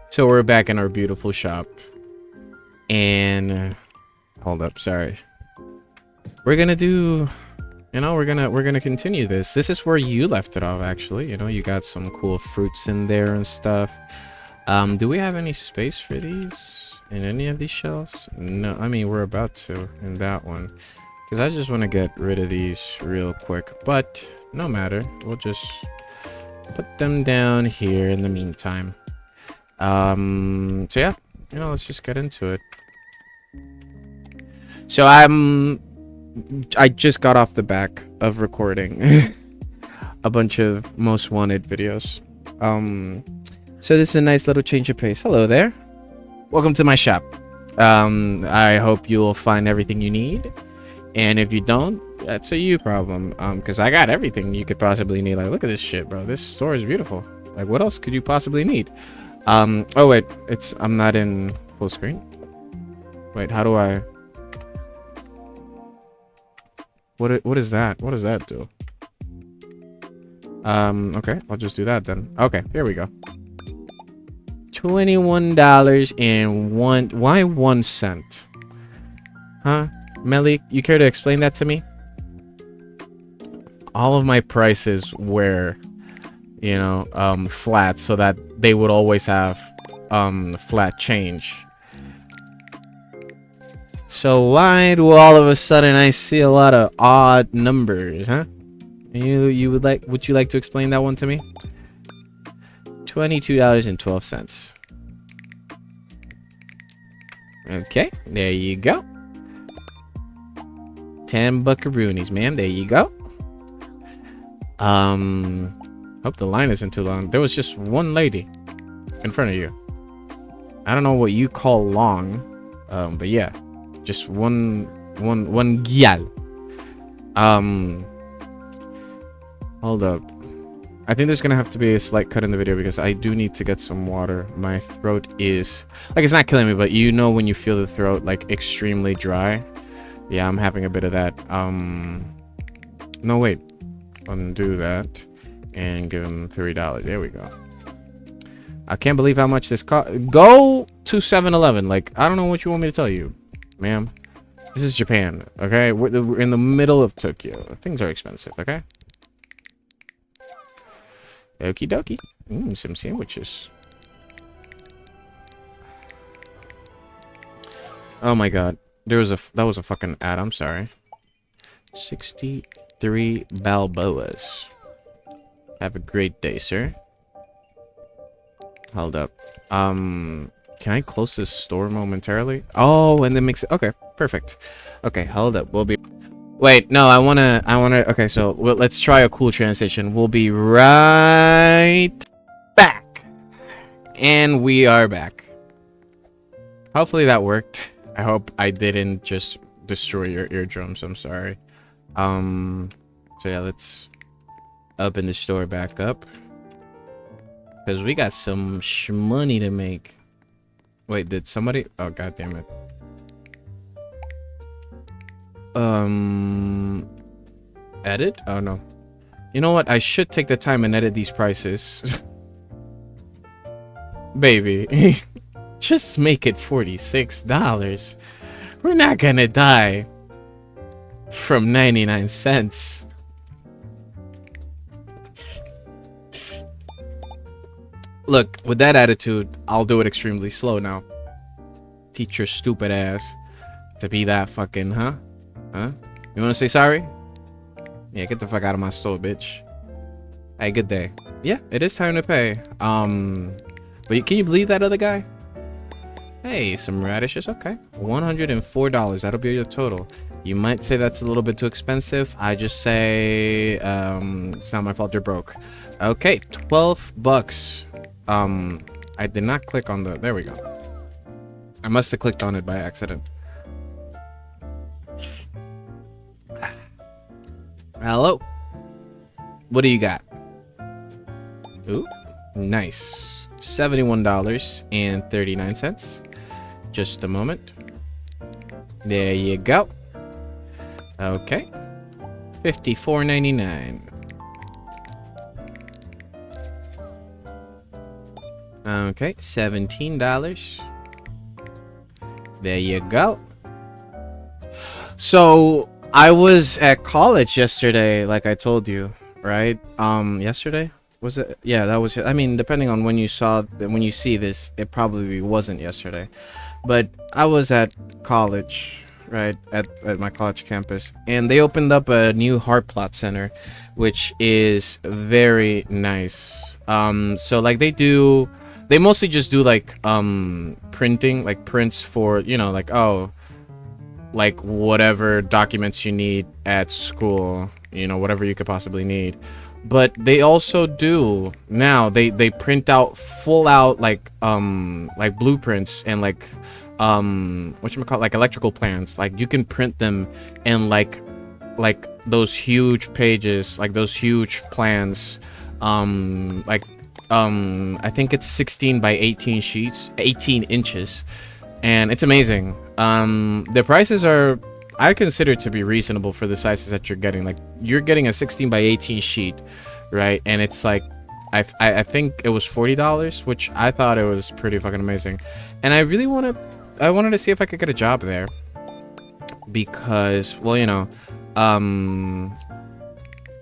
So we're back in our beautiful shop. And hold up, sorry. We're gonna do, you know, we're gonna continue this. This is where you left it off, actually. You know, you got some cool fruits in there and stuff. Do we have any space for these in any of these shelves? No, I mean, we're about to in that one. Because I just want to get rid of these real quick. But no matter. We'll just put them down here in the meantime. So yeah, you know, let's just get into it. So I just got off the back of recording a bunch of most wanted videos. So this is a nice little change of pace. Hello there. Welcome to my shop. I hope you will find everything you need. And if you don't, that's a you problem. Because I got everything you could possibly need. Like, look at this shit, bro. This store is beautiful. Like, what else could you possibly need? Oh wait, I'm not in full screen. Wait, how do I? What is that? What does that do? Okay, I'll just do that then. Okay, here we go. $21 and why 1 cent? Huh? Melly, you care to explain that to me? All of my prices were, you know, flat, so that they would always have flat change. So why do all of a sudden I see a lot of odd numbers, huh? Would you like to explain that one to me? $22.12. Okay, there you go. 10 buckaroonies, ma'am. There you go. Hope the line isn't too long. There was just one lady in front of you. I don't know what you call long, but yeah, just one gyal. Hold up. I think there's gonna have to be a slight cut in the video because I do need to get some water. My throat is like, it's not killing me, but you know when you feel the throat like extremely dry. Yeah, I'm having a bit of that. No, wait. Undo that and give him $3. There we go. I can't believe how much this cost. Go to 7-Eleven. Like, I don't know what you want me to tell you, ma'am. This is Japan, okay? We're in the middle of Tokyo. Things are expensive, okay? Okie dokie. Some sandwiches. Oh my god. That was a fucking ad. I'm sorry. 63 Balboas. Have a great day, sir. Hold up. Can I close this store momentarily? Oh, and then mix it. Okay, perfect. Okay, hold up. We'll be. Wait, no, I wanna. Okay, so let's try a cool transition. We'll be right back, and we are back. Hopefully that worked. I hope I didn't just destroy your eardrums. I'm sorry. So yeah, let's open the store back up because we got some money to make. Wait, did somebody? Oh, god damn it. Edit? Oh no. You know what? I should take the time and edit these prices. Baby. Just make it $46. We're not gonna die from 99 cents. Look, with that attitude, I'll do it extremely slow now. Teach your stupid ass to be that fucking, huh? Huh? You wanna say sorry? Yeah, get the fuck out of my store, bitch. Hey, good day. Yeah, it is time to pay. But can you believe that other guy? Hey, some radishes. Okay, $104. That'll be your total. You might say that's a little bit too expensive. I just say it's not my fault you're broke. Okay, 12 bucks. I did not click on the. There we go. I must have clicked on it by accident. Hello. What do you got? Ooh, nice. $71.39. Just a moment. There you go. Okay. $54.99. Okay, $17. There you go. So I was at college yesterday, like I told you, right? Yesterday was it? Yeah, that was. I mean, depending on when you see this, it probably wasn't yesterday, but I was at college, right, at my college campus, and they opened up a new Heart Plot Center, which is very nice. So like they mostly just do like printing, like prints for, you know, like, oh, like whatever documents you need at school, you know, whatever you could possibly need. But they also do now, they print out full out like blueprints and like whatchamacallit, like electrical plans. Like you can print them in like those huge pages, like those huge plans, I think it's 16 by 18 sheets, 18 inches, and it's amazing. The prices are, I consider, to be reasonable for the sizes that you're getting. Like you're getting a 16 by 18 sheet, right? And it's like I think it was $40, which I thought it was pretty fucking amazing. And I wanted to see if I could get a job there, because, well, you know,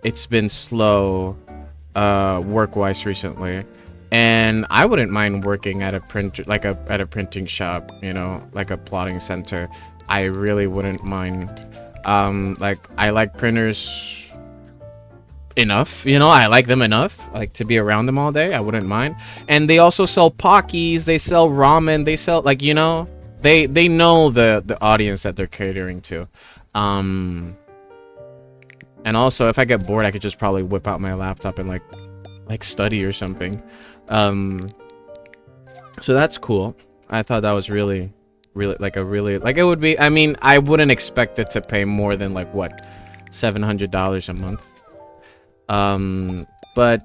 it's been slow work-wise recently, and I wouldn't mind working at a printing shop, you know, like a plotting center. I really wouldn't mind. Like I like printers enough, you know, I like them enough like to be around them all day. I wouldn't mind. And they also sell Pockies, they sell ramen, they sell, like, you know, they know the audience that they're catering to. And also, if I get bored, I could just probably whip out my laptop and like study or something. So that's cool. I thought that was really like it would be. I mean, I wouldn't expect it to pay more than like what, $700 a month. But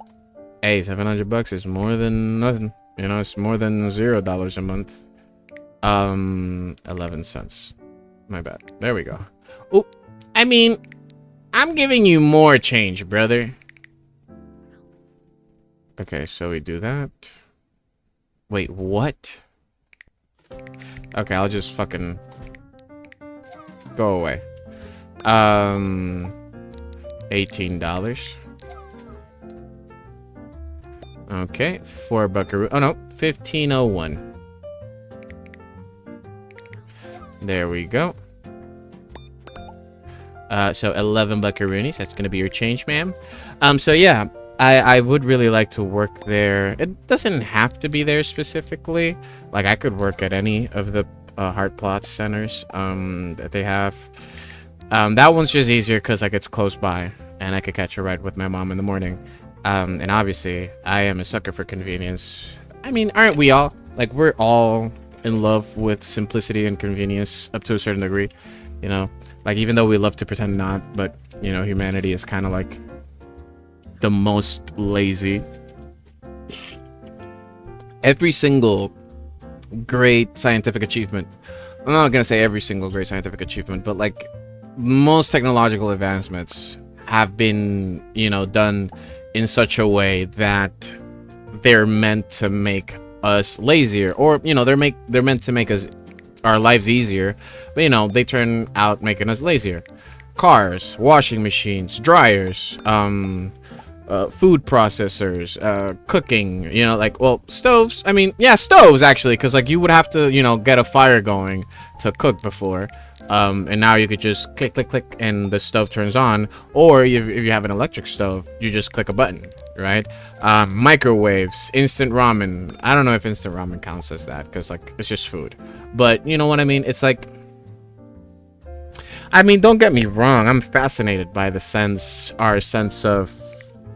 hey, $700 is more than nothing. You know, it's more than $0 a month. 11 cents. My bad. There we go. Oh, I mean, I'm giving you more change, brother. Okay, so we do that. Wait, what? Okay, I'll just fucking go away. $18. Okay, 4 buckaroo. Oh no, 1501. There we go. So 11 buckaroonies. That's gonna be your change, ma'am. So yeah, I would really like to work there. It doesn't have to be there specifically. Like I could work at any of the Heart Plot centers that they have. That one's just easier because like it's close by and I could catch a ride with my mom in the morning. And obviously I am a sucker for convenience. I mean, aren't we all? Like we're all in love with simplicity and convenience up to a certain degree, you know? Like even though we love to pretend not, but you know, humanity is kind of like the most lazy. Every single great scientific achievement, I'm not gonna say every single great scientific achievement, but like most technological advancements have been, you know, done in such a way that they're meant to make us lazier, or you know, they're meant to make us our lives easier, but you know, they turn out making us lazier. Cars, washing machines, dryers, food processors, cooking, you know, like, well, stoves. I mean, yeah, stoves actually, because like you would have to, you know, get a fire going to cook before, and now you could just click click click and the stove turns on. Or if you have an electric stove, you just click a button, right? Microwaves, instant ramen. I don't know if instant ramen counts as that, because like it's just food, but you know what I mean. It's like, I mean, don't get me wrong, I'm fascinated by our sense of,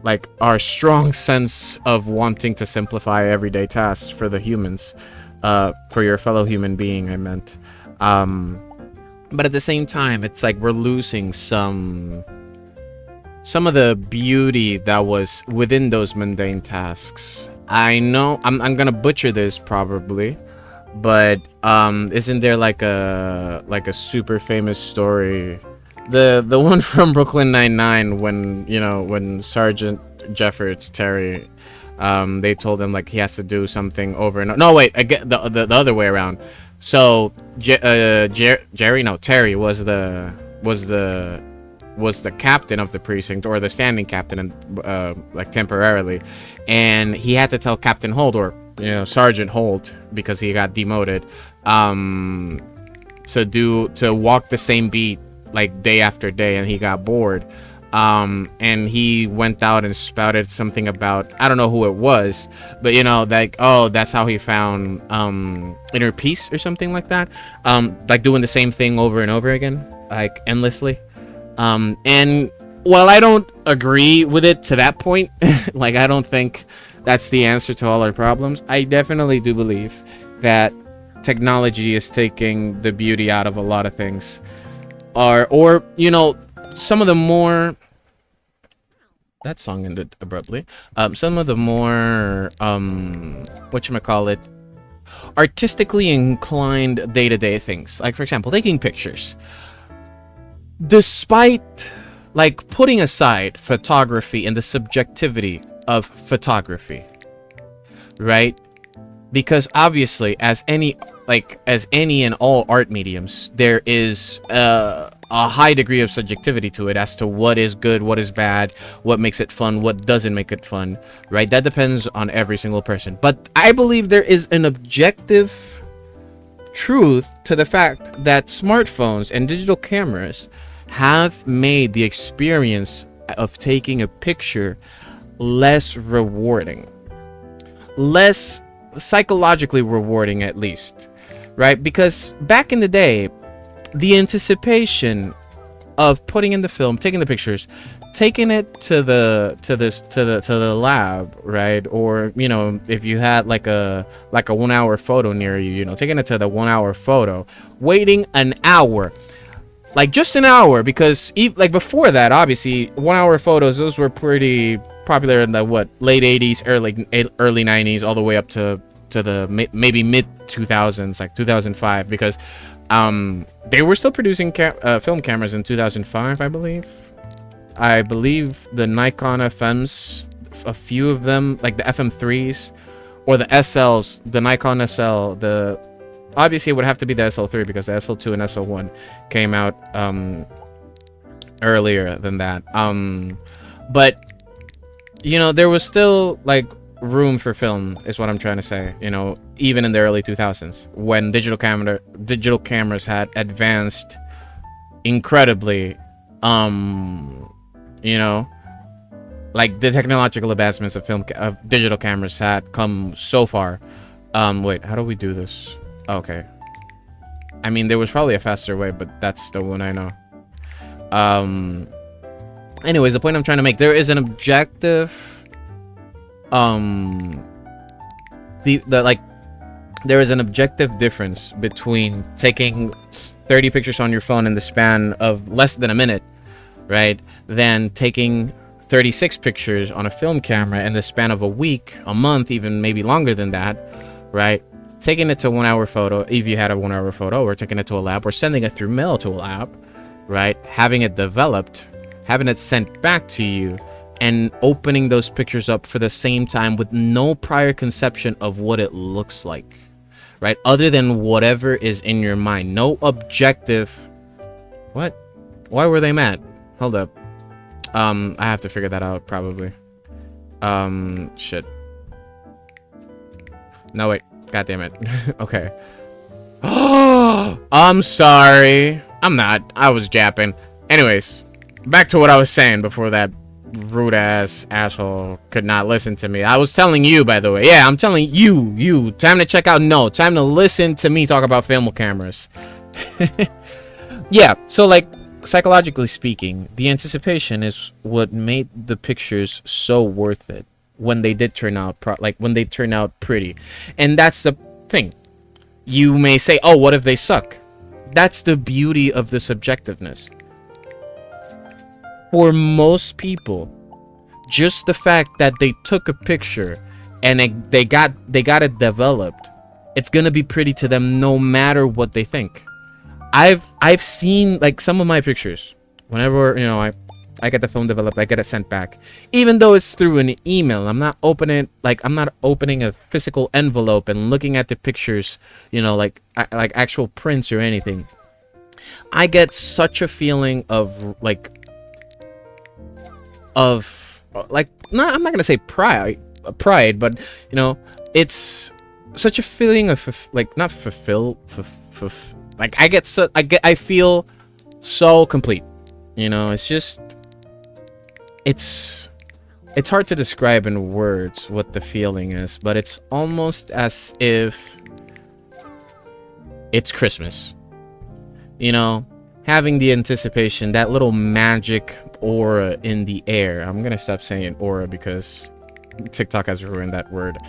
like, our strong sense of wanting to simplify everyday tasks for the humans, for your fellow human being, I meant. But at the same time, it's like we're losing some of the beauty that was within those mundane tasks. I know I'm gonna butcher this probably, but isn't there like a super famous story, the one from Brooklyn Nine-Nine, when, you know, when Sergeant Jeffords Terry They told him like he has to do something over and no, wait, again, the other way around. So Terry was the captain of the precinct, or the standing captain, and like temporarily, and he had to tell Captain Holt, or Sergeant Holt, because he got demoted, to walk the same beat like day after day, and he got bored, and he went out and spouted something about, I don't know who it was, but like, oh, that's how he found inner peace or something like that, like doing the same thing over and over again, like endlessly. And while I don't agree with it to that point, like I don't think that's the answer to all our problems, I definitely do believe that technology is taking the beauty out of a lot of things, or some of the more, that song ended abruptly, some of the more whatchamacallit, artistically inclined day-to-day things, like for example taking pictures. Despite, like, putting aside photography and the subjectivity of photography, right? Because obviously, as any and all art mediums, there is a high degree of subjectivity to it as to what is good, what is bad, what makes it fun, what doesn't make it fun, right? That depends on every single person. But I believe there is an objective truth to the fact that smartphones and digital cameras have made the experience of taking a picture less rewarding, less psychologically rewarding, at least, right? Because back in the day, the anticipation of putting in the film, taking the pictures, taking it to the lab, right? Or if you had like a 1 hour photo near you, taking it to the 1 hour photo, waiting an hour, like just an hour, because like before that, obviously 1 hour photos, those were pretty popular in the late 80s, early 90s, all the way up to the maybe mid 2000s, like 2005, because they were still producing film cameras in 2005, I believe the Nikon FMs, a few of them, like the FM3s or the SLs, the Nikon SL, obviously it would have to be the SL3 because the SL2 and SL1 came out earlier than that. But there was still like room for film, is what I'm trying to say. Even in the early 2000s, when digital cameras had advanced incredibly, like the technological advancements of digital cameras had come so far. Wait, how do we do this? Okay, I mean, there was probably a faster way, but that's the one I know. Anyways, the point I'm trying to make, there is an objective there is an objective difference between taking 30 pictures on your phone in the span of less than a minute, right, than taking 36 pictures on a film camera in the span of a week, a month, even maybe longer than that, right? Taking it to 1 hour photo, if you had a 1 hour photo, or taking it to a lab, or sending it through mail to a lab, right? Having it developed, having it sent back to you, and opening those pictures up for the same time with no prior conception of what it looks like, right? Other than whatever is in your mind. No objective. What? Why were they mad? Hold up. I have to figure that out, probably. Shit. No, wait. God damn it. Okay. Oh, I'm sorry. I'm not. I was japping. Anyways, back to what I was saying before that rude ass asshole could not listen to me. I was telling you, by the way. Yeah, I'm telling you. Time to check out. No, time to listen to me talk about film cameras. Yeah, so like, psychologically speaking, the anticipation is what made the pictures so worth it when they did turn out when they turn out pretty. And that's the thing. You may say, oh, what if they suck? That's the beauty of the subjectiveness. For most people, just the fact that they took a picture and they got it developed, it's gonna be pretty to them no matter what they think. I've seen like some of my pictures whenever I get the film developed, I get it sent back. Even though it's through an email, I'm not opening a physical envelope and looking at the pictures, you know, like actual prints or anything. I get such a feeling of not, I'm not gonna say pride, but you know, it's such a feeling of not fulfill, like I feel so complete. You know, it's just, it's hard to describe in words what the feeling is, but it's almost as if it's Christmas. You know, having the anticipation, that little magic aura in the air. I'm gonna stop saying aura because TikTok has ruined that word.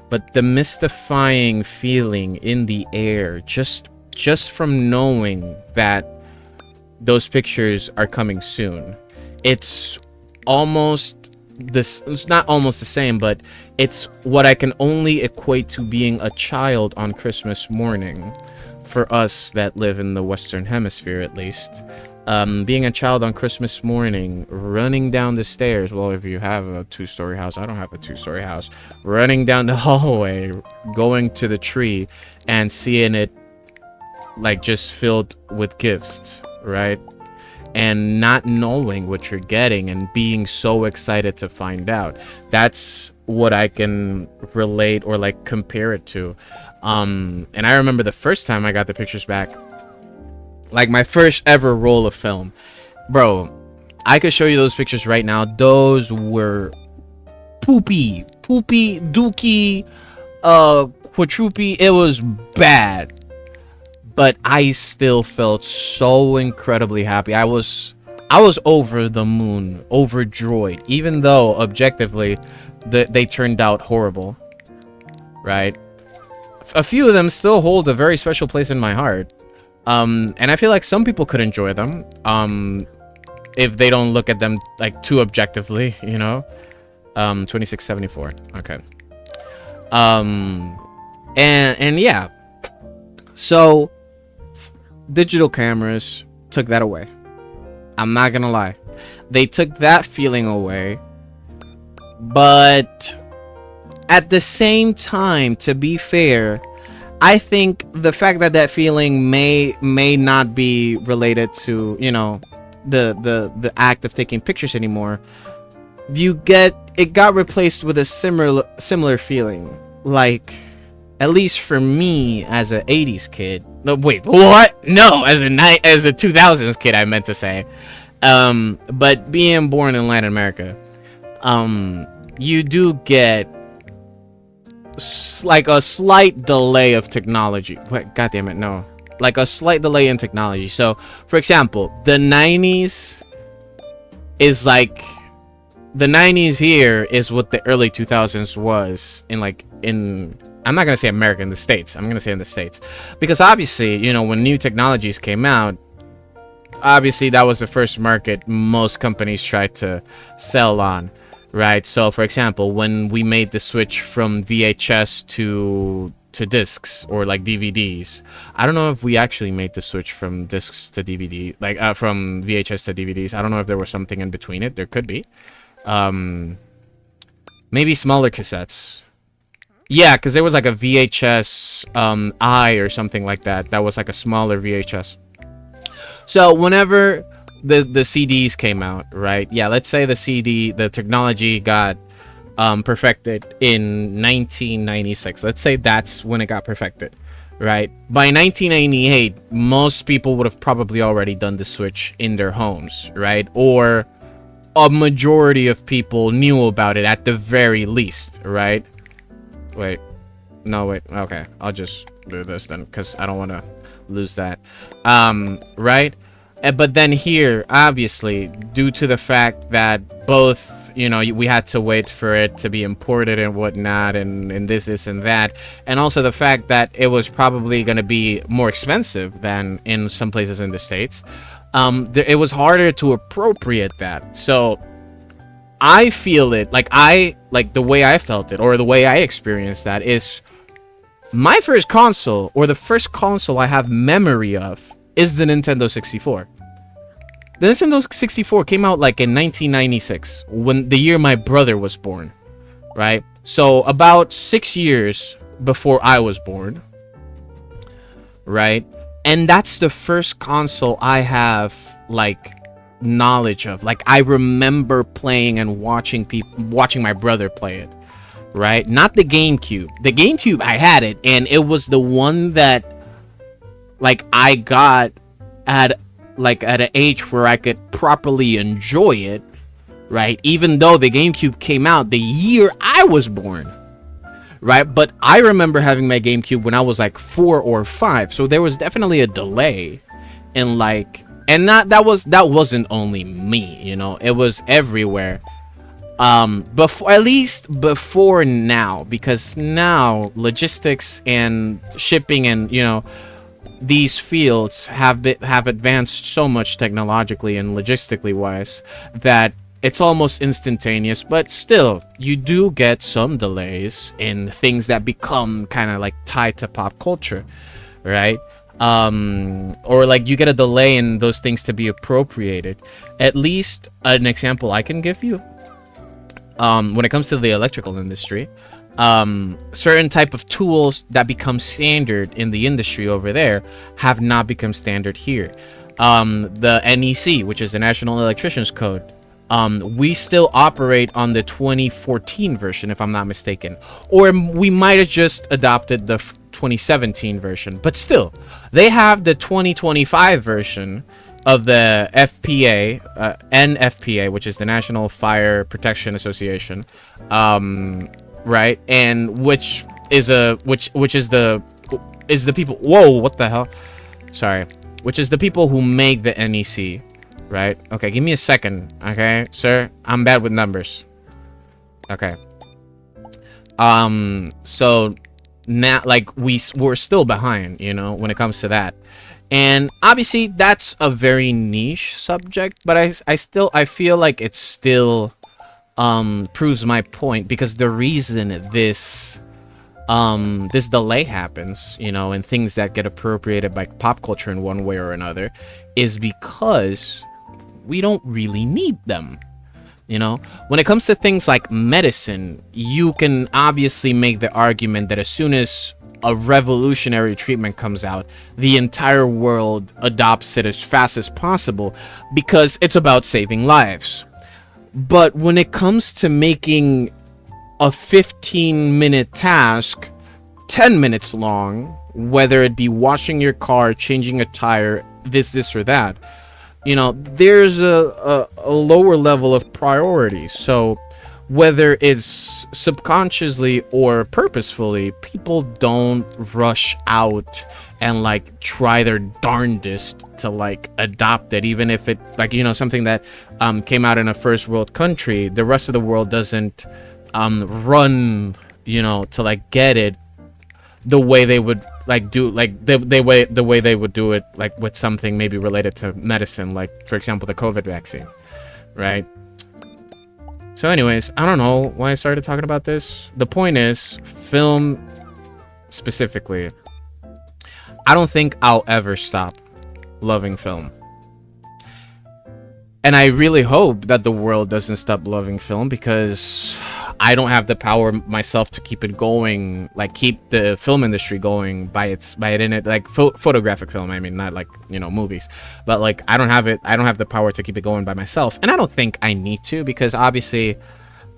But the mystifying feeling in the air, just from knowing that those pictures are coming soon. It's almost this, it's not almost the same, but it's what I can only equate to being a child on Christmas morning. For us that live in the Western Hemisphere, at least, being a child on Christmas morning, running down the stairs. Well, if you have a 2-story house, I don't have a 2-story house. Running down the hallway, going to the tree, and seeing it like just filled with gifts, right? And not knowing what you're getting and being so excited to find out. That's what I can relate or like compare it to. And I remember the first time I got the pictures back, like my first ever roll of film, bro, I could show you those pictures right now. Those were poopy dookie quadrupy. It was bad, but I still felt so incredibly happy. I was over the moon, overjoyed, even though objectively they turned out horrible, right? A few of them still hold a very special place in my heart, and I feel like some people could enjoy them if they don't look at them like too objectively, you know. 2674, okay. And yeah, so digital cameras took that away. I'm not gonna lie, they took that feeling away, but at the same time, to be fair, I think the fact that that feeling may not be related to, you know, the act of taking pictures anymore. It got replaced with a similar feeling, like, at least for me as a 80s kid. No, wait, what? No, as a 2000s kid, I meant to say. But being born in Latin America, you do get like a slight delay of technology. Wait, God damn it, no. Like a slight delay in technology. So, for example, the 90s is like, the 90s here is what the early 2000s was in I'm not gonna say America, in the States. I'm gonna say in the States, because obviously, you know, when new technologies came out, obviously that was the first market most companies tried to sell on. Right, so for example, when we made the switch from VHS to discs or like DVDs, I don't know if we actually made the switch from discs to DVD, like from VHS to DVDs. I don't know if there was something in between it. There could be, maybe smaller cassettes. Yeah, because there was like a VHS I or something like that. That was like a smaller VHS. So whenever the CDs came out, right? Yeah, let's say the technology got perfected in 1996. Let's say that's when it got perfected, right? By 1998, most people would have probably already done the switch in their homes, right? Or a majority of people knew about it at the very least, right? Wait, no, wait, okay, I'll just do this then, because I don't want to lose that, right? But then here, obviously, due to the fact that both, you know, we had to wait for it to be imported and whatnot, and this and that, and also the fact that it was probably going to be more expensive than in some places in the States, it was harder to appropriate that. So I feel it, like the way I felt it, or the way I experienced that, is my first console, or the first console I have memory of, is the Nintendo 64. The Nintendo 64 came out like in 1996, when the year my brother was born, right? So about 6 years before I was born, right? And that's the first console I have like knowledge of. Like I remember playing and watching my brother play it, right? Not the GameCube. The GameCube, I had it, and it was the one that like I got at at an age where I could properly enjoy it, right? Even though the GameCube came out the year I was born, right? But I remember having my GameCube when I was like 4 or 5, so there was definitely a delay in like, and that wasn't only me, you know, it was everywhere. Before, at least before now, because now logistics and shipping and, you know, these fields have advanced so much technologically and logistically wise that it's almost instantaneous. But still, you do get some delays in things that become kind of like tied to pop culture, right? Or like you get a delay in those things to be appropriated. At least an example I can give you, when it comes to the electrical industry, certain type of tools that become standard in the industry over there have not become standard here. The NEC, which is the National Electricians Code, we still operate on the 2014 version, if I'm not mistaken, or we might have just adopted the 2017 version, but still they have the 2025 version of the FPA, NFPA, which is the National Fire Protection Association, right? And which is the people. Whoa, what the hell? Sorry. Which is the people who make the NEC, right? Okay, give me a second, okay, sir. I'm bad with numbers. Okay. So now, like, we're still behind, you know, when it comes to that. And obviously that's a very niche subject, but I feel like it still proves my point, because the reason this delay happens, you know, and things that get appropriated by pop culture in one way or another, is because we don't really need them. You know, when it comes to things like medicine, you can obviously make the argument that as soon as a revolutionary treatment comes out, the entire world adopts it as fast as possible because it's about saving lives. But when it comes to making a 15-minute task 10 minutes long, whether it be washing your car, changing a tire, this or that, you know, there's a lower level of priority. So whether it's subconsciously or purposefully, people don't rush out and like try their darndest to like adopt it, even if it, like, you know, something that came out in a first world country. The rest of the world doesn't run, you know, to like get it the way they would like do, like the way they would do it, like with something maybe related to medicine, like for example the COVID vaccine, right? So anyways, I don't know why I started talking about this. The point is, film specifically, I don't think I'll ever stop loving film. And I really hope that the world doesn't stop loving film, because I don't have the power myself to keep it going, like keep the film industry going by it in it, like photographic film, I mean, not like, you know, movies, but like I don't have the power to keep it going by myself, and I don't think I need to, because obviously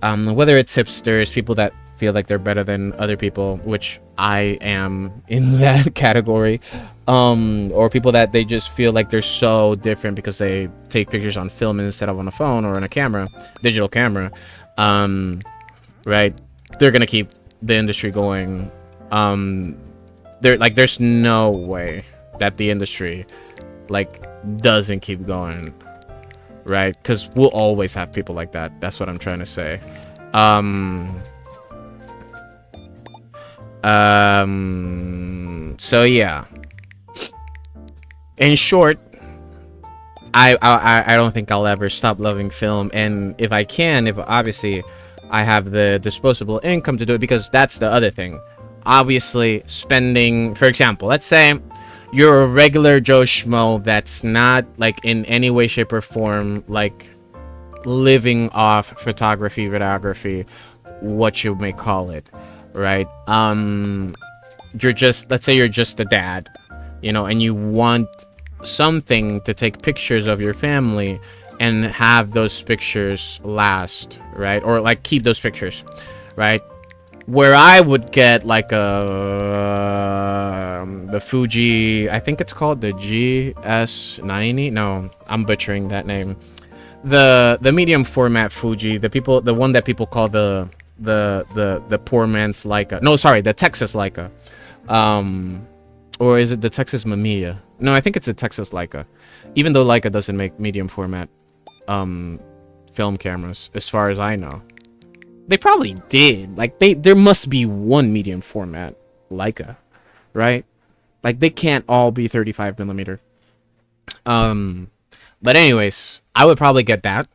whether it's hipsters, people that feel like they're better than other people, which I am in that category, or people that they just feel like they're so different because they take pictures on film instead of on a phone or on a camera, digital camera, right? They're gonna keep the industry going. There's no way that the industry like doesn't keep going, right? Because we'll always have people like that. That's what I'm trying to say. So yeah, in short, I don't think I'll ever stop loving film, and if I can, if obviously I have the disposable income to do it, because that's the other thing. Obviously, spending, for example, let's say you're a regular Joe Schmo that's not like in any way, shape, or form like living off photography, videography, what you may call it, right? You're just, let's say you're just a dad, you know, and you want something to take pictures of your family and have those pictures last, right? Or like keep those pictures, right? Where I would get like the Fuji, I think it's called the GS90. No, I'm butchering that name. The medium format Fuji, the one that people call the poor man's Leica. No, sorry, the Texas Leica. Or is it the Texas Mamiya? No, I think it's the Texas Leica. Even though Leica doesn't make medium format film cameras, as far as I know. They probably did. Like there must be one medium format Leica, right? Like they can't all be 35 millimeter. But anyways, I would probably get that.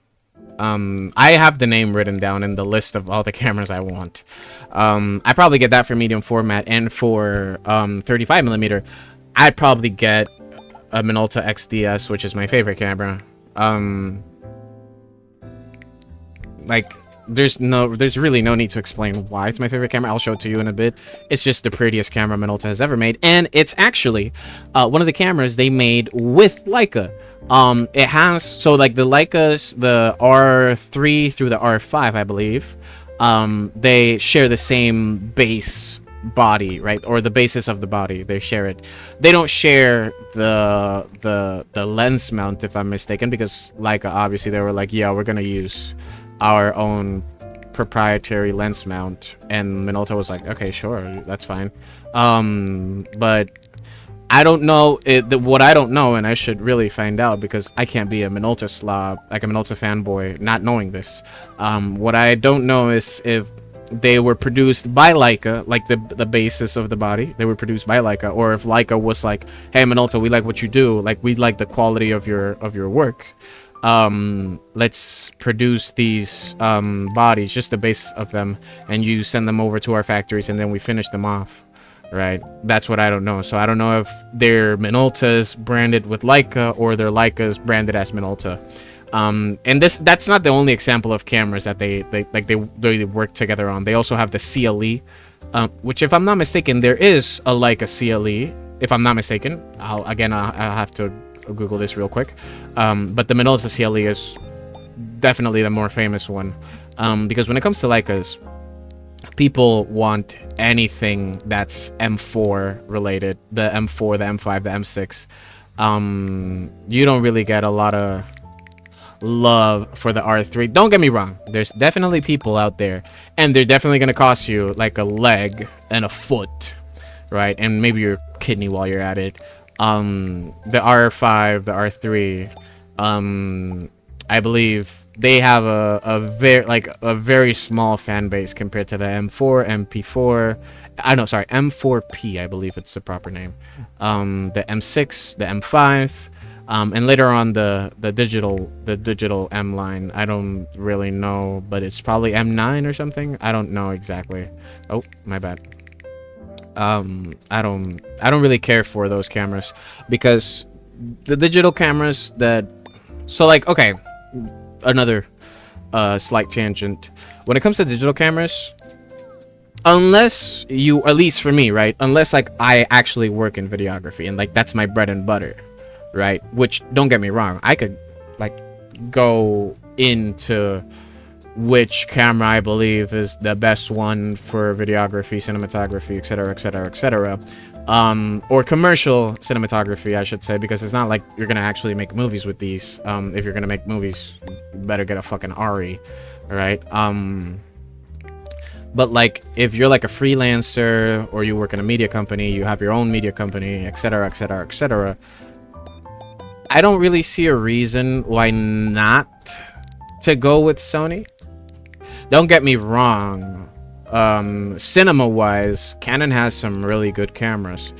I have the name written down in the list of all the cameras I want. I probably get that for medium format, and for 35 millimeter, I'd probably get a Minolta XDS, which is my favorite camera. Like there's really no need to explain why it's my favorite camera. I'll show it to you in a bit. It's just the prettiest camera Minolta has ever made, and it's actually one of the cameras they made with Leica. It has, so like the Leicas, the R3 through the R5, I believe, they share the same base body, right? Or the basis of the body, they share it. They don't share the lens mount, if I'm mistaken, because Leica, obviously they were like, yeah, we're gonna use our own proprietary lens mount, and Minolta was like, okay, sure, that's fine. But I don't know what I don't know, and I should really find out, because I can't be a Minolta slob, like a Minolta fanboy, not knowing this. What I don't know is if they were produced by Leica, like the basis of the body, they were produced by Leica, or if Leica was like, hey Minolta, we like what you do, like we like the quality of your work. Let's produce these bodies, just the base of them, and you send them over to our factories, and then we finish them off. Right, that's what I don't know. So I don't know if they're Minoltas branded with Leica, or they're Leicas branded as Minolta. And that's not the only example of cameras that they work together on. They also have the CLE, which, if I'm not mistaken, there is a Leica CLE. If I'm not mistaken, I'll have to Google this real quick. But the Minolta CLE is definitely the more famous one, because when it comes to Leicas, people want anything that's M4 related. The M4, the M5, the M6. You don't really get a lot of love for the R3. Don't get me wrong. There's definitely people out there, and they're definitely going to cost you like a leg and a foot, right? And maybe your kidney while you're at it. The R5, the R3, I believe they have a very small fan base compared to the M4, MP4. M4P, I believe it's the proper name. The M6, the M5, and later on the digital M line. I don't really know, but it's probably M9 or something. I don't know exactly. Oh, my bad. I don't really care for those cameras, because the digital cameras that, so like, okay, another slight tangent. When it comes to digital cameras, unless you, at least for me, right, unless like I actually work in videography and like that's my bread and butter, right, which, don't get me wrong, I could like go into which camera I believe is the best one for videography, cinematography, etc, etc, etc, or commercial cinematography, I should say, because it's not like you're gonna actually make movies with these. If you're gonna make movies, you better get a fucking ARRI, right? But like, if you're like a freelancer, or you work in a media company, you have your own media company, etc, etc, etc, I don't really see a reason why not to go with Sony. Don't get me wrong, cinema wise, Canon has some really good cameras.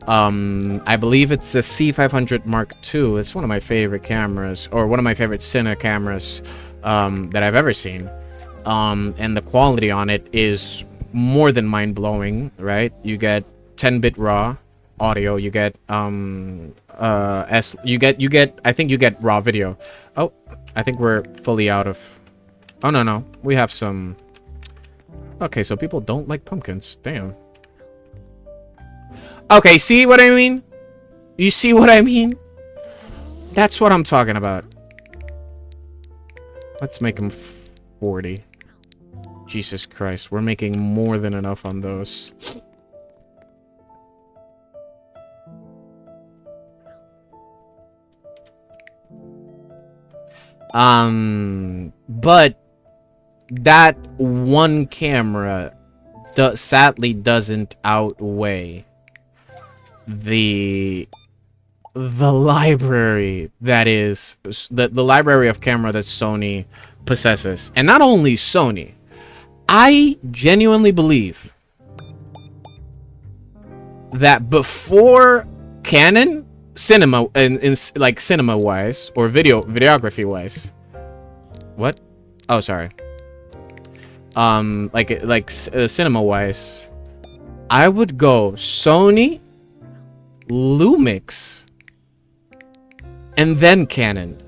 I believe it's the C500 Mark II. It's one of my favorite cameras, or one of my favorite cine cameras that I've ever seen. And the quality on it is more than mind-blowing, right? You get 10-bit RAW, audio, you get I think you get raw video. Oh, I think we're fully out of. Oh no, we have some. Okay, so people don't like pumpkins. Damn. Okay, see what I mean? You see what I mean? That's what I'm talking about. Let's make them 40. Jesus Christ, we're making more than enough on those. But that one camera sadly doesn't outweigh the library that is the library of camera that Sony possesses. And not only Sony, I genuinely believe that before Canon, cinema in like cinema wise or videography wise, what? Oh, sorry. Cinema wise, I would go Sony, Lumix, and then Canon.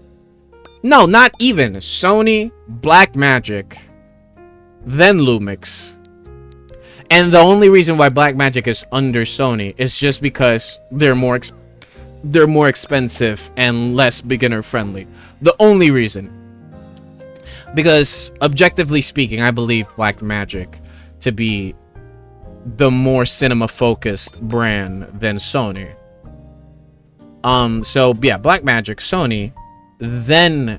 No, not even Sony, Blackmagic, then Lumix. And the only reason why Blackmagic is under Sony is just because they're more expensive and less beginner friendly. The only reason. Because objectively speaking, I believe Blackmagic to be the more cinema focused brand than Sony. So yeah, Blackmagic, Sony, then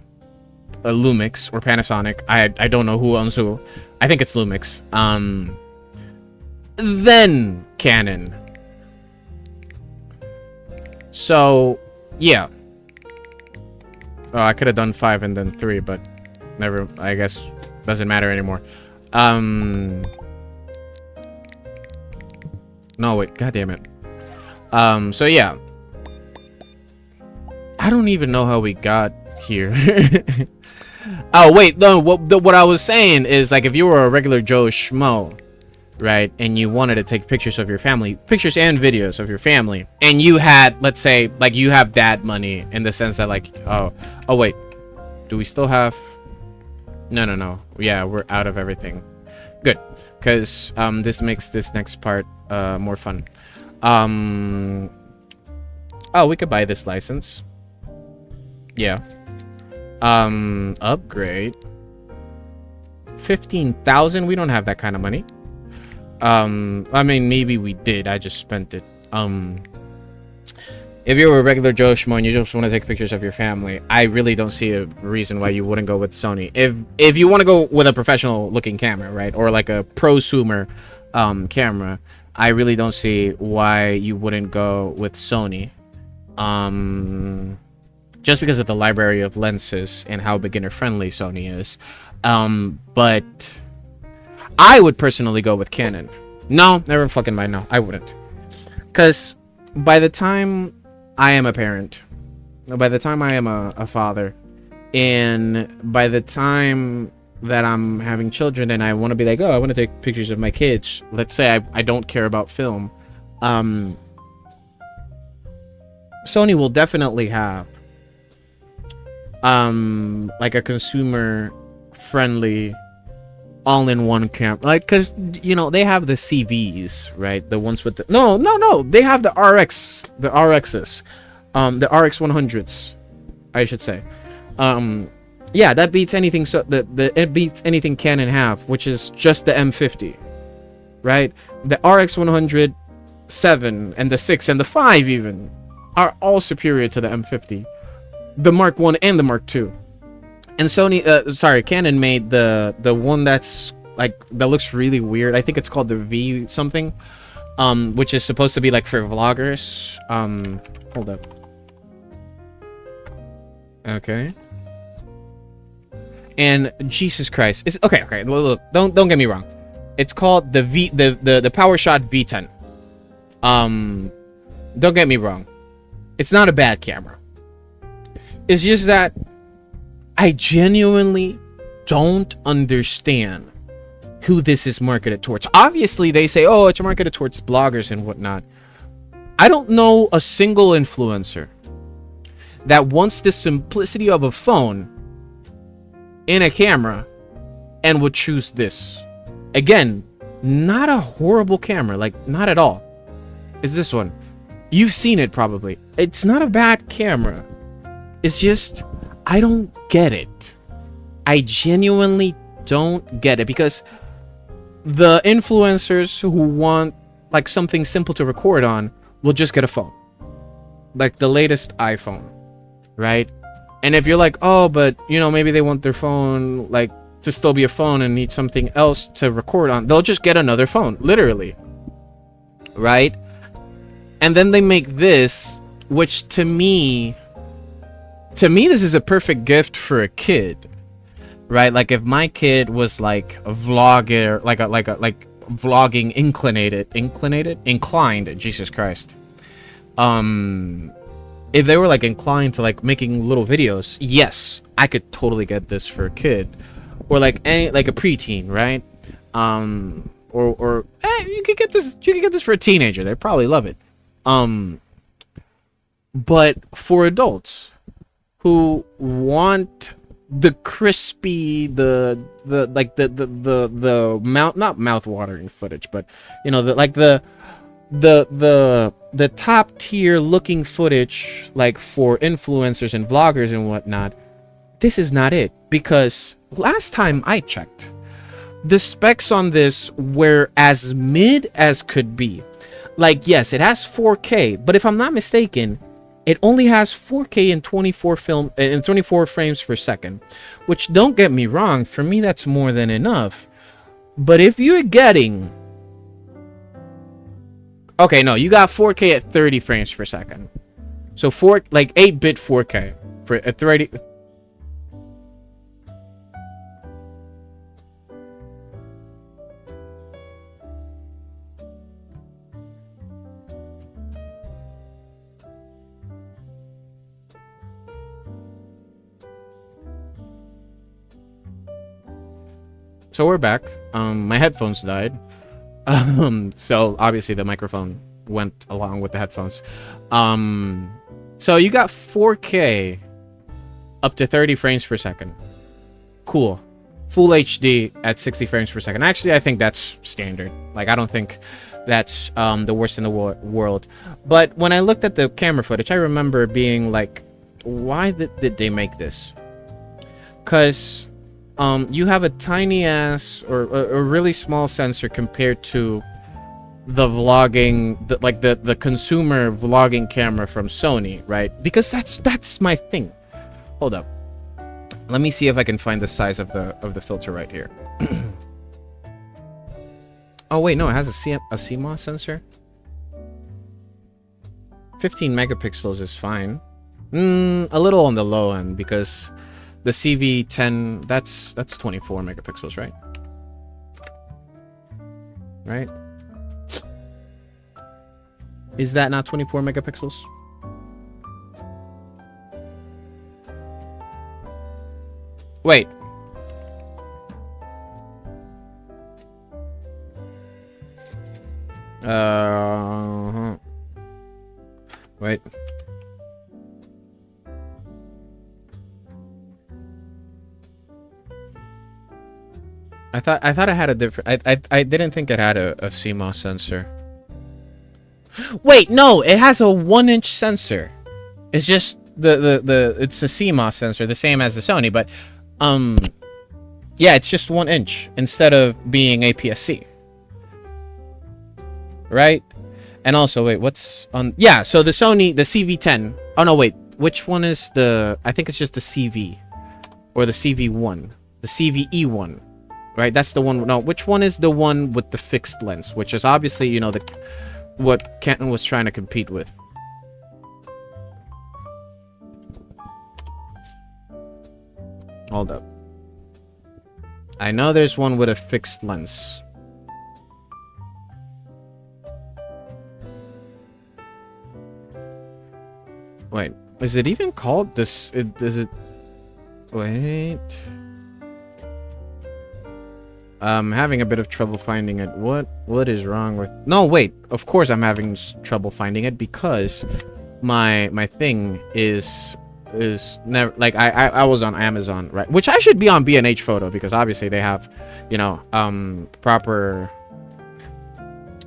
Lumix or Panasonic. I don't know who owns who. I think it's Lumix. Then Canon. So yeah. Oh, I could have done 5 and then 3, but never. I guess doesn't matter anymore. No wait, god damn it. So yeah. I don't even know how we got here. Oh wait, no. What I was saying is, like, if you were a regular Joe Schmo, right, and you wanted to take pictures of your family, pictures and videos of your family, and you had, let's say, like, you have dad money in the sense that, like, oh wait, do we still have? No. Yeah, we're out of everything. Good, because this makes this next part more fun. Oh, we could buy this license. Yeah. Upgrade. 15,000. We don't have that kind of money. I mean, maybe we did. I just spent it. If you were a regular Joe Schmo and you just want to take pictures of your family, I really don't see a reason why you wouldn't go with Sony. If you want to go with a professional looking camera, right, or like a prosumer camera, I really don't see why you wouldn't go with Sony. Just because of the library of lenses and how beginner friendly Sony is. But I would personally go with Canon. No, never fucking mind. No, I wouldn't. Because by the time I am a parent, by the time I am a father, and by the time that I'm having children and I want to be like, oh, I want to take pictures of my kids. Let's say I don't care about film. Sony will definitely have like a consumer friendly all-in-one camera, like, because you know they have the CVs, right, the ones with the no they have the RXs, the RX 100s, I should say. Yeah, that beats anything. So it beats anything Canon have, which is just the M50, right? The RX 100 7 and the 6 and the 5 even are all superior to the M50, the Mark 1 and the Mark 2. And Canon made the one that's like, that looks really weird. I think it's called the V something, which is supposed to be like for vloggers. Hold up. Okay. And Jesus Christ, it's okay. Look, don't get me wrong. It's called the PowerShot V10. Don't get me wrong. It's not a bad camera. It's just that I genuinely don't understand who this is marketed towards. Obviously, they say, oh, it's marketed towards bloggers and whatnot. I don't know a single influencer that wants the simplicity of a phone in a camera and would choose this. Again, not a horrible camera, like not at all. It's this one. You've seen it probably. It's not a bad camera. It's just, I don't get it. I genuinely don't get it, because the influencers who want like something simple to record on will just get a phone. Like the latest iPhone, right? And if you're like, oh, but you know, maybe they want their phone like to still be a phone and need something else to record on, they'll just get another phone, literally. Right? And then they make this, which to me this is a perfect gift for a kid. Right? Like if my kid was like a vlogger, like vlogging inclined, Jesus Christ. If they were like inclined to like making little videos, yes, I could totally get this for a kid, or like a preteen, right? You could get this for a teenager. They'd probably love it. But for adults who want the crispy, not mouth watering footage, but you know, the top tier looking footage, like for influencers and vloggers and whatnot, this is not it. Because last time I checked, the specs on this were as mid as could be. Like, yes, it has 4K, but if I'm not mistaken, it only has 4K in 24 frames per second, which, don't get me wrong, for me that's more than enough. But if you're getting, okay, no, you got 4K at 30 frames per second, so 8-bit 4K for at 30. So we're back. My headphones died. So obviously the microphone went along with the headphones. So you got 4K up to 30 frames per second. Cool. Full HD at 60 frames per second. Actually, I think that's standard. Like, I don't think that's the worst in the world. But when I looked at the camera footage, I remember being like, why did they make this? Because you have a tiny ass or a really small sensor compared to the vlogging, the consumer vlogging camera from Sony, right? Because that's my thing. Hold up, let me see if I can find the size of the filter right here. Oh wait, no, it has a CMOS sensor. 15 megapixels is fine. A little on the low end, because the CV10, that's 24 megapixels, right? Right? Is that not 24 megapixels? Wait. Wait. I thought it had a different. I didn't think it had a CMOS sensor. Wait, no, it has a 1-inch sensor. It's just it's a CMOS sensor, the same as the Sony, but yeah, it's just 1 inch instead of being APS-C. Right? And also, wait, what's on? Yeah, so the Sony, the CV10. Oh no, wait, which one is the? I think it's just the CV, or the CV1, the CVE1. Right, that's the one. No, which one is the one with the fixed lens? Which is obviously, you know, what Canton was trying to compete with. Hold up. I know there's one with a fixed lens. Wait, is it even called this? Does it? Wait. Having a bit of trouble finding it. What is wrong with... No, wait. Of course I'm having trouble finding it because my thing is never like I was on Amazon, right? Which I should be on B&H Photo because obviously they have, you know, proper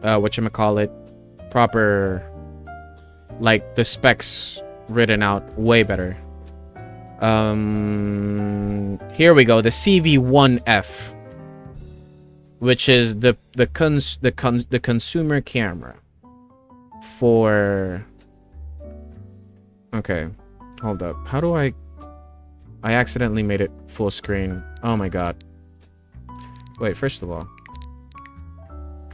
whatchamacallit, proper, like, the specs written out way better. Here we go, the CV1F, which is the consumer camera for... Okay, hold up. How do I accidentally made it full screen. Oh my god. Wait, first of all,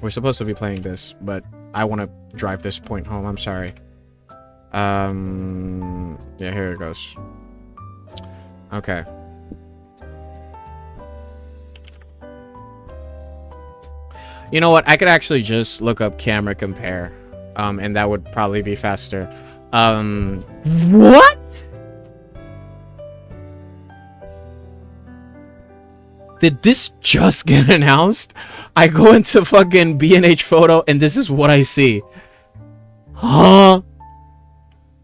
we're supposed to be playing this, but I want to drive this point home. I'm sorry. Yeah, here it goes. Okay. You know what? I could actually just look up camera compare, and that would probably be faster. What? Did this just get announced? I go into fucking B&H Photo, and this is what I see. Huh?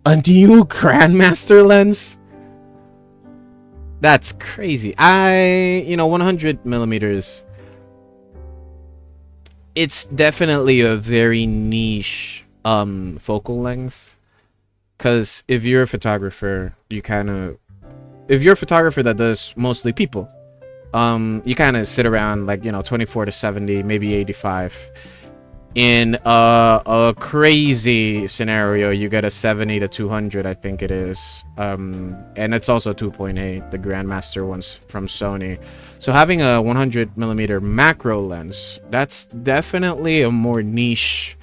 A new Grandmaster lens? That's crazy. You know, 100 millimeters. It's definitely a very niche focal length. Because if you're a photographer, you kind of... If you're a photographer that does mostly people, you kind of sit around like, you know, 24 to 70, maybe 85. In a crazy scenario, you get a 70 to 200, I think it is. And it's also 2.8, the Grandmaster ones from Sony. So having a 100 millimeter macro lens, that's definitely a more niche,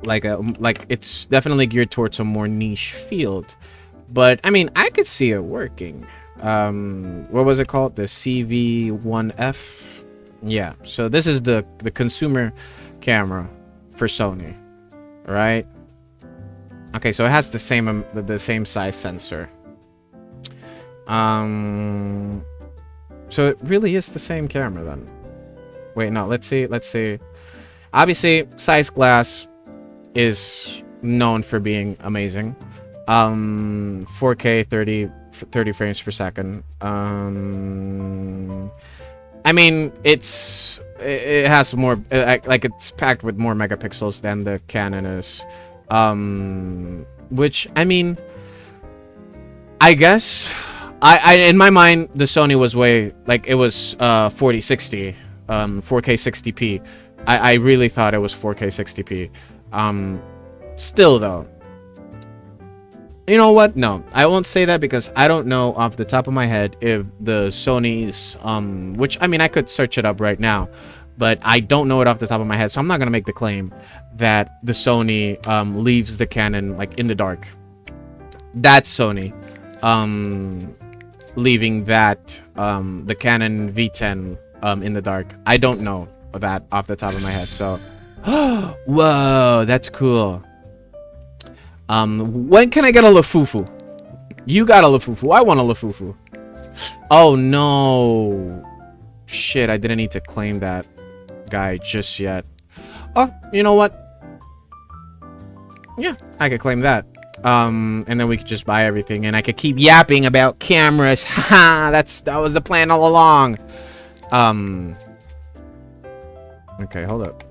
like it's definitely geared towards a more niche field. But I mean, I could see it working. What was it called? The CV1F. Yeah, so this is the consumer camera for Sony, right? Okay, so it has the same size sensor. So it really is the same camera then. Wait, no, let's see. Obviously, Zeiss glass is known for being amazing. 4K 30 frames per second. I mean, it has more, like it's packed with more megapixels than the Canon is. Which, I mean, I guess, in my mind, the Sony was way, like, it was 4060, 4K 60p. I really thought it was 4K 60p. Still, though, you know what? No, I won't say that because I don't know off the top of my head if the Sony's, which, I mean, I could search it up right now, but I don't know it off the top of my head, so I'm not going to make the claim that the Sony, leaves the Canon, like, in the dark. That's Sony, leaving that, the Canon V10, in the dark. I don't know that off the top of my head, so, whoa, that's cool. When can I get a Lufufu? You got a Lufufu. I want a Lufufu. Oh, no. Shit, I didn't need to claim that guy just yet. Oh, you know what? Yeah, I could claim that. And then we could just buy everything, and I could keep yapping about cameras. Haha, that was the plan all along. Okay, hold up.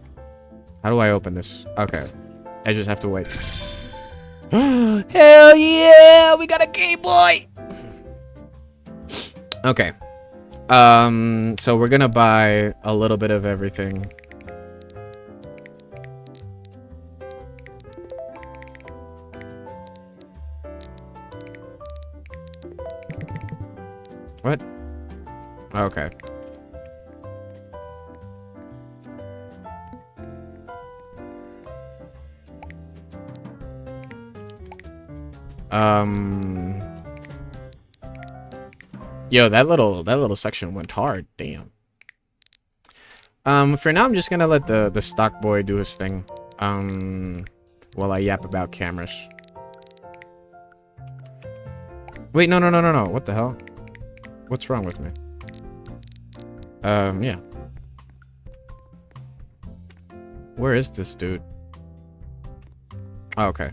How do I open this? Okay. I just have to wait. Hell yeah, we got a Game Boy. Okay, so we're gonna buy a little bit of everything. What? Okay. Yo, that little section went hard. Damn. For now, I'm just gonna let the stock boy do his thing. While I yap about cameras. Wait, no. What the hell? What's wrong with me? Yeah. Where is this dude? Oh, okay.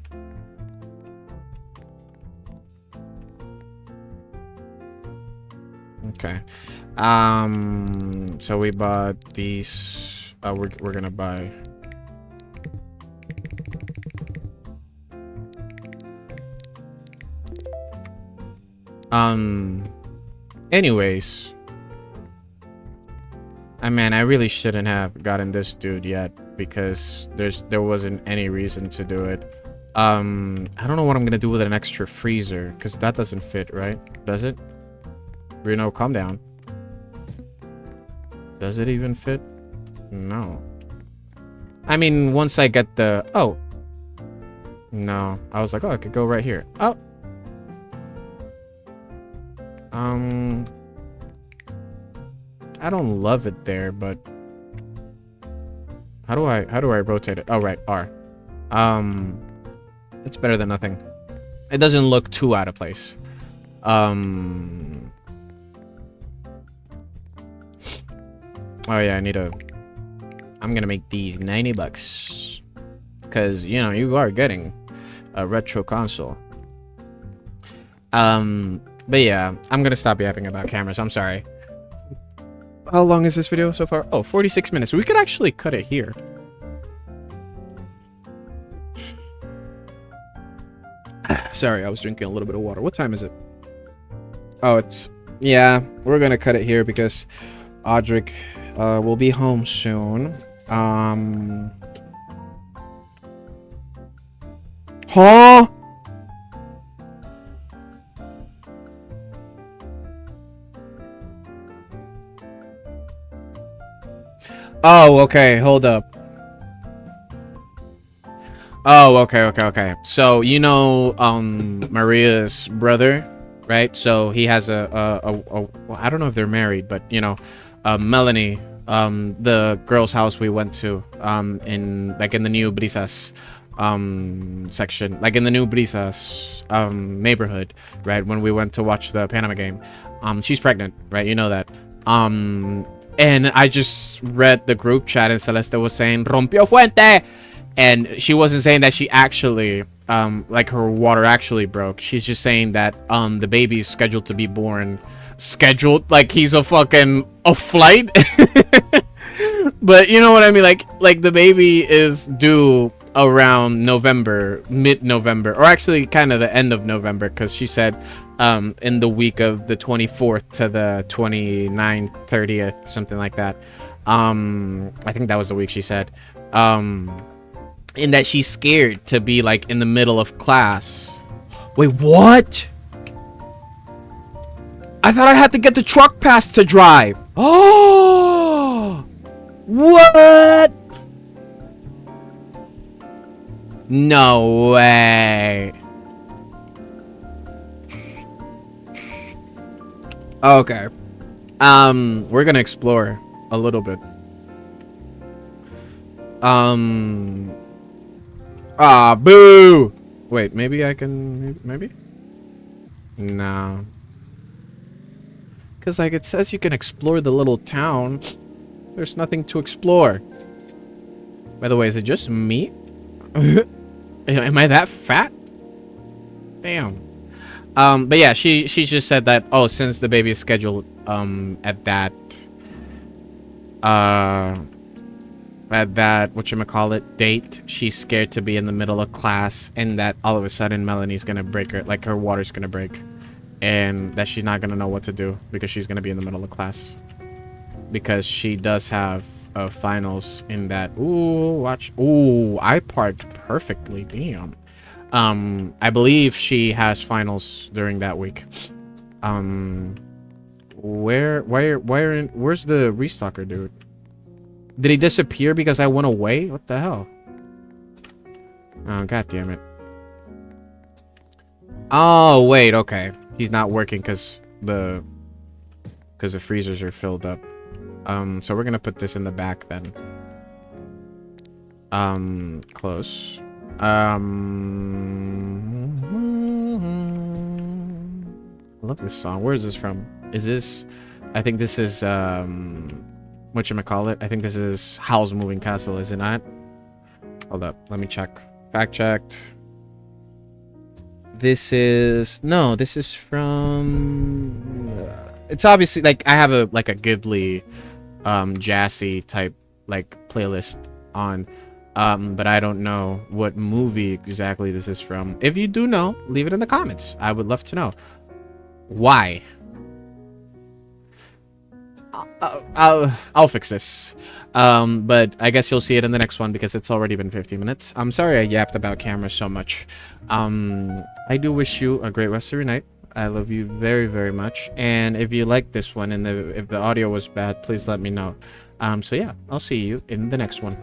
Okay. So we bought these. We're gonna buy. Anyways. I mean, I really shouldn't have gotten this dude yet because there wasn't any reason to do it. I don't know what I'm gonna do with an extra freezer because that doesn't fit, right? Does it? Reno, calm down. Does it even fit? No. I mean, once I get the... Oh. No. I was like, oh, I could go right here. Oh. I don't love it there, but... How do I rotate it? Oh, right. R. It's better than nothing. It doesn't look too out of place. Oh yeah, I'm gonna make these 90 bucks. Cause, you know, you are getting a retro console. But yeah, I'm gonna stop yapping about cameras. I'm sorry. How long is this video so far? Oh, 46 minutes. We could actually cut it here. Sorry, I was drinking a little bit of water. What time is it? Oh, it's... Yeah, we're gonna cut it here because Audric will be home soon. Huh? Oh, okay, hold up. Oh, okay. So, you know, Maria's brother, right? So he has well, I don't know if they're married, but, you know, Melanie, the girl's house we went to, in the New Brisas, section, like in the New Brisas, neighborhood, right? When we went to watch the Panama game, she's pregnant, right? You know that. And I just read the group chat and Celeste was saying, Rompió Fuente! And she wasn't saying that she actually, like her water actually broke. She's just saying that, the baby's scheduled to be born. Scheduled? Like he's a flight? But you know what I mean? Like the baby is due around November, mid-November, or actually kind of the end of November, because she said, in the week of the 24th to the 29th, 30th, something like that. I think that was the week she said. In that she's scared to be like in the middle of class. Wait, what? I thought I had to get the truck pass to drive. Oh, what? No way. Okay. We're gonna explore a little bit. Ah, boo! Wait, maybe I can... Maybe? No. Because, like, it says you can explore the little town. There's nothing to explore. By the way, is it just me? Am I that fat? Damn. But yeah, she just said that, oh, since the baby is scheduled, at that, whatchamacallit, date, she's scared to be in the middle of class, and that all of a sudden Melanie's gonna break her, like her water's gonna break, and that she's not gonna know what to do because she's gonna be in the middle of class, because she does have finals in that. Ooh, watch. Ooh, I parked perfectly. Damn. I believe she has finals during that week. Where's the restocker dude? Did he disappear because I went away? What the hell? Oh, god damn it. Oh, wait, okay. He's not working because the freezers are filled up. So we're gonna put this in the back then. Close. I love this song. Where is this from? Is this I think this is whatchamacallit? I think this is Howl's Moving Castle, is it not? Hold up, let me check. Fact checked. This is this is from it's obviously like I have a Ghibli Jassy type like playlist on, but I don't know what movie exactly this is from. If you do know, leave it in the comments. I would love to know why. I'll fix this. But I guess you'll see it in the next one because it's already been 15 minutes. I'm sorry I yapped about cameras so much. I do wish you a great rest of your night. I love you very, very much. And if you like this one and if the audio was bad, please let me know. So yeah, I'll see you in the next one.